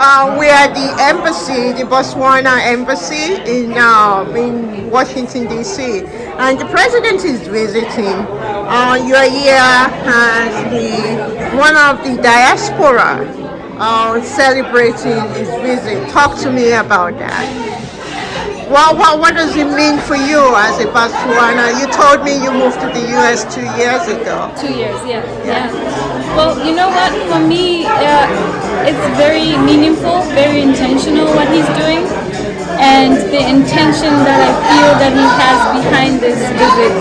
We are the embassy, the Botswana embassy in Washington D.C. and the president is visiting. You are here as one of the diaspora celebrating his visit. Talk to me about that. What does it mean for you as a Botswana? You told me you moved to the U.S. 2 years ago. 2 years, yeah. Well, you know what? For me, it's very meaningful, very intentional what he's doing, and the intention that I feel that he has behind this visit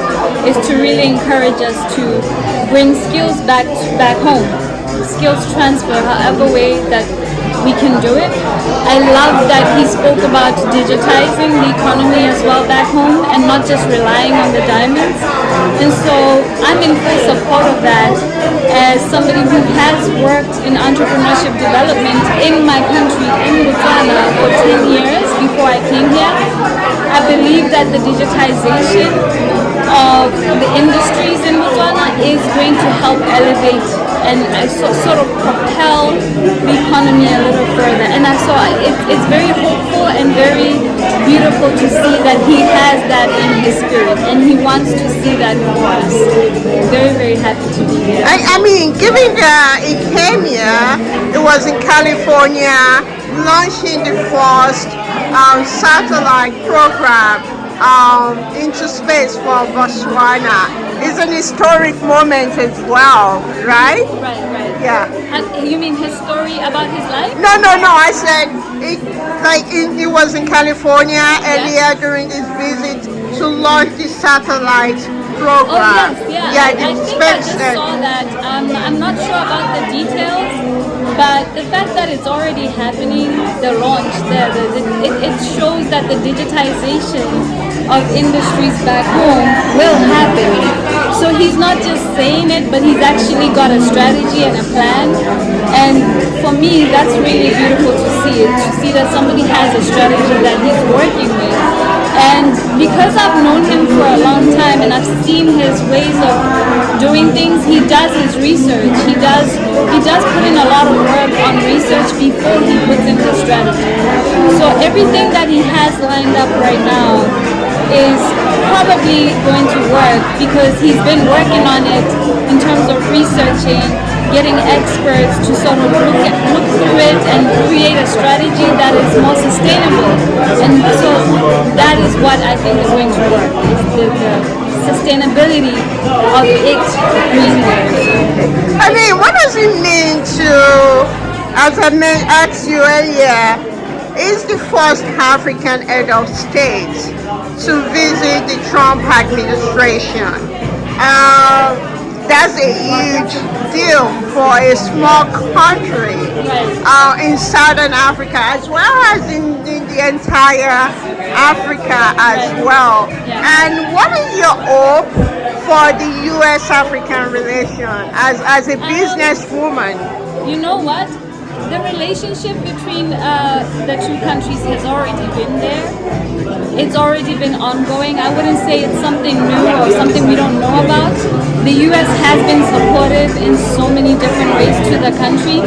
is to really encourage us to bring skills back home, skills transfer, however way that we can do it. I love that he spoke about digitizing the economy as well back home and not just relying on the diamonds. And so I'm in full support of that as somebody who has worked in entrepreneurship development in my country, in Botswana, for 10 years before I came here. I believe that the digitization of the industries in Botswana is going to help elevate and sort of propel the economy a little further. And so it's very hopeful and very beautiful to see that he has that in his spirit and he wants to see that for us. Very, very happy to be here. I mean, given that he came here, it was in California, launching the first satellite program into space for Botswana. It's an historic moment as well, right? Right. Yeah. You mean his story about his life? No. I said it was in California earlier during this visit to launch the satellite program. Oh yes, yeah. I think I just saw that. I'm not sure about the details, but the fact that it's already happening, the launch, it shows that the digitization of industries back home will happen. So he's not just saying it, but he's actually got a strategy and a plan. And for me, that's really beautiful to see that somebody has a strategy that he's working with. And because I've known him for a long time and I've seen his ways of doing things, he does his research. He does put in a lot of work on research before he puts in the strategy. So everything that he has lined up right now is probably going to work because he's been working on it in terms of researching, getting experts to sort of look through it and create a strategy that is more sustainable. And so that is what I think is going to work, is the sustainability of it being there. I mean, what does it mean to, as I asked you earlier, is the first African head of state to visit the Trump administration? That's a huge deal for a small country in Southern Africa as well as in the entire Africa as well. And what is your hope for the U.S.-African relation as a businesswoman? You know what? The relationship between the two countries has already been there. It's already been ongoing. I wouldn't say it's something new or something we don't know about. The U.S. has been supportive in so many different ways to the country.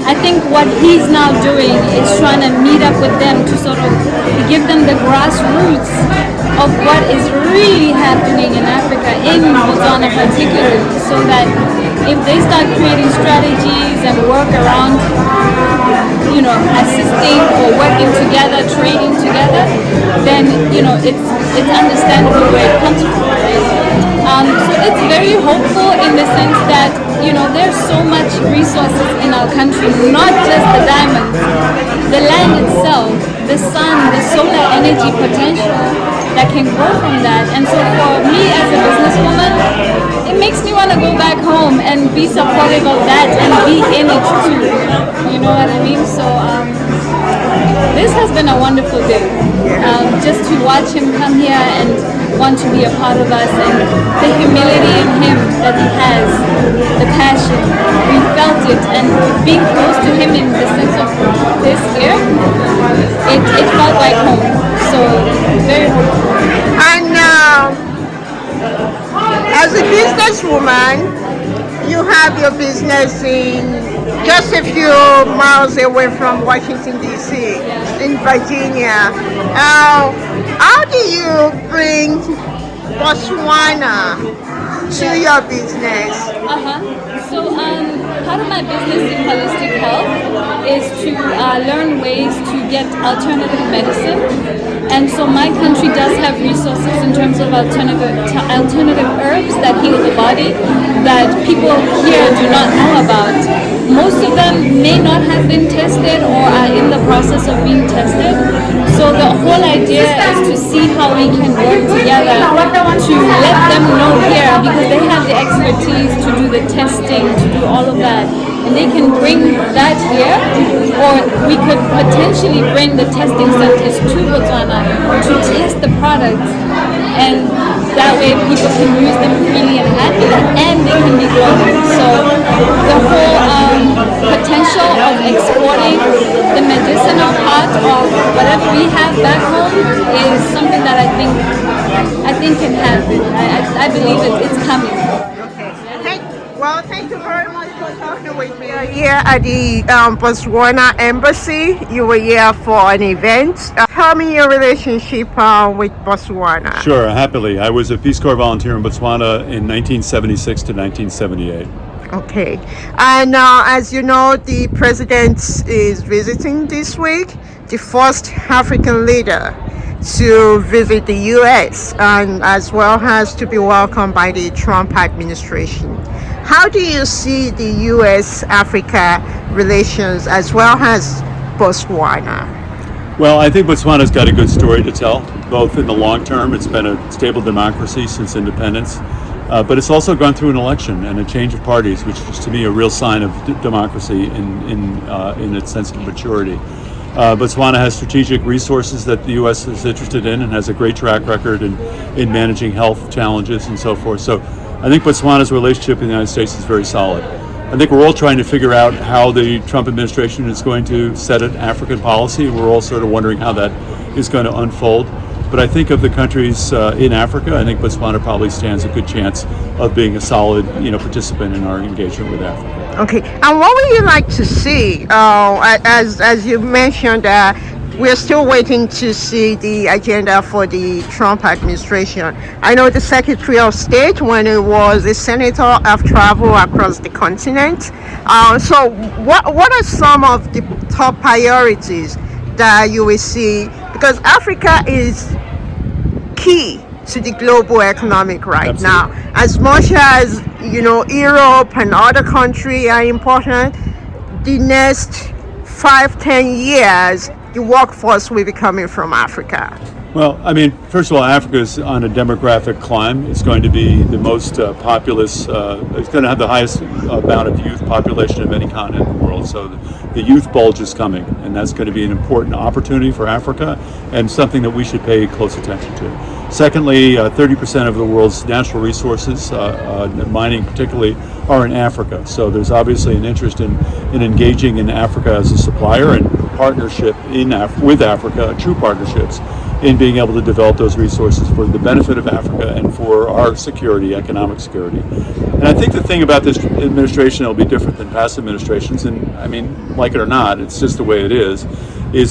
I think what he's now doing is trying to meet up with them to sort of give them the grassroots of what is really happening in Africa, in Botswana particularly, so that if they start creating strategies and work around, assisting or working together, trading together, then, it's understandable where it comes from, right? So it's very hopeful in the sense that, there's so much resources in our country, not just the diamonds, the land itself, the sun, the solar energy potential that can grow from that. And so for me as a businesswoman, it makes me want to go back home and be supportive of that and be in it too. You know what I mean? So this has been a wonderful day. Just to watch him come here and want to be a part of us, and the humility in him that he has, the passion, we felt it, and being close to him in the sense of this year, it felt like home. So very hopeful. And as a businesswoman, you have your business in just a few miles away from Washington, D.C., in Virginia. How do you bring Botswana to your business? So part of my business in holistic health is to learn ways to get alternative medicine. And so my country does have resources in terms of alternative herbs that heal the body that people here do not know about. Most of them may not have been tested or are in the process of being tested. So the whole idea is to see how we can work together to let them know here, because they have the expertise to do the testing, to do all of that. And they can bring that here, or we could potentially bring the testing centers to Botswana to test the products, and that way people can use them freely and happily, and they can be global. So the whole potential of exporting the medicinal part of whatever we have back home is something that I think can happen. I believe it's coming. Well, thank you very much for talking with me. Here at the Botswana Embassy, you were here for an event. Tell me your relationship with Botswana. Sure, happily. I was a Peace Corps volunteer in Botswana in 1976 to 1978. Okay. And as you know, the president is visiting this week, the first African leader to visit the U.S. and as well as to be welcomed by the Trump administration. How do you see the U.S.-Africa relations as well as Botswana? Well, I think Botswana's got a good story to tell, both in the long term. It's been a stable democracy since independence, but it's also gone through an election and a change of parties, which is to me a real sign of democracy in its sense of maturity. Botswana has strategic resources that the U.S. is interested in and has a great track record in managing health challenges and so forth. So I think Botswana's relationship with the United States is very solid. I think we're all trying to figure out how the Trump administration is going to set an African policy. We're all sort of wondering how that is going to unfold. But I think of the countries in Africa, I think Botswana probably stands a good chance of being a solid, participant in our engagement with Africa. Okay, and what would you like to see? As you mentioned, we're still waiting to see the agenda for the Trump administration. I know the Secretary of State, when he was a senator, have traveled across the continent. So what are some of the top priorities that you will see? Because Africa is key to the global economic right Absolutely. now. As much as, Europe and other countries are important, the next 5-10 years, the workforce will be coming from Africa. Well, first of all, Africa is on a demographic climb. It's going to be the most populous, it's going to have the highest amount of youth population of any continent in the world. So the youth bulge is coming, and that's going to be an important opportunity for Africa and something that we should pay close attention to. Secondly, 30% of the world's natural resources, mining particularly, are in Africa. So there's obviously an interest in engaging in Africa as a supplier and partnership with Africa, true partnerships, in being able to develop those resources for the benefit of Africa and for our security, economic security. And I think the thing about this administration that will be different than past administrations, and like it or not, it's just the way it is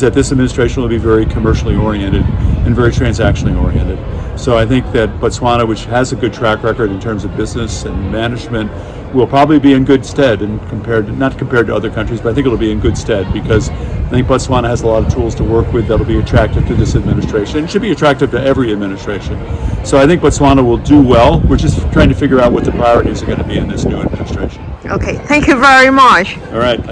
that this administration will be very commercially oriented and very transactionally oriented. So I think that Botswana, which has a good track record in terms of business and management, will probably be in good stead, and not compared to other countries, but I think it'll be in good stead because I think Botswana has a lot of tools to work with that'll be attractive to this administration. It should be attractive to every administration. So I think Botswana will do well. We're just trying to figure out what the priorities are going to be in this new administration. Okay, thank you very much. All right.